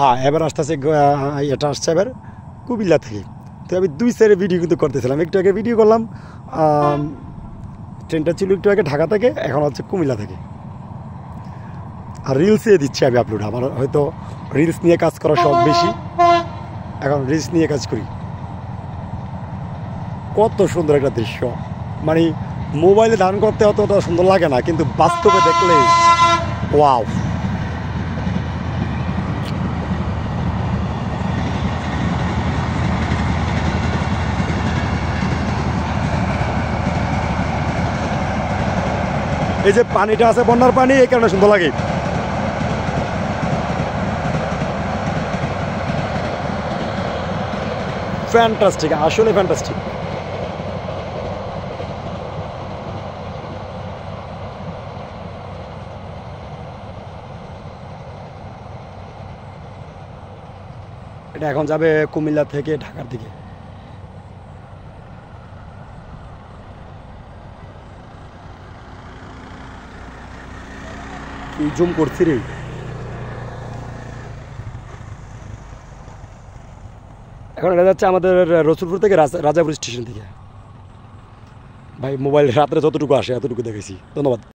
হ্যাঁ এবার আসতেছে এটা আসছে এবার কুমিল্লা থেকে। তো আমি 2 সাইডে ভিডিও কিন্তু করতেছিলাম, একটু আগে ভিডিও করলাম ট্রেনটা ছিল একটু আগে ঢাকা থেকে, এখন হচ্ছে কুমিল্লা থেকে। আর রিলসে দিচ্ছি আমি আপলোড, আমার হয়তো রিলস নিয়ে কাজ করার শখ বেশি, এখন রিলস নিয়ে কাজ করি। কত সুন্দর একটা দৃশ্য, মানে মোবাইলে ধারণ করতে অতটা সুন্দর লাগে না, কিন্তু বাস্তবে দেখলে ওয়াও। এই যে পানিটা আছে বন্যার পানি, এই কারণে সুন্দর লাগে। ফ্যান্টাস্টিক, আসলে ফ্যান্টাস্টিক। এটা এখন যাবে কুমিল্লা থেকে ঢাকার দিকে। কি জুম করছি রে। এখন এটা যাচ্ছে আমাদের রসুলপুর থেকে রাজাপুর স্টেশন থেকে। ভাই মোবাইল রাত্রে যতটুকু আসে এতটুকু দেখেছি। ধন্যবাদ।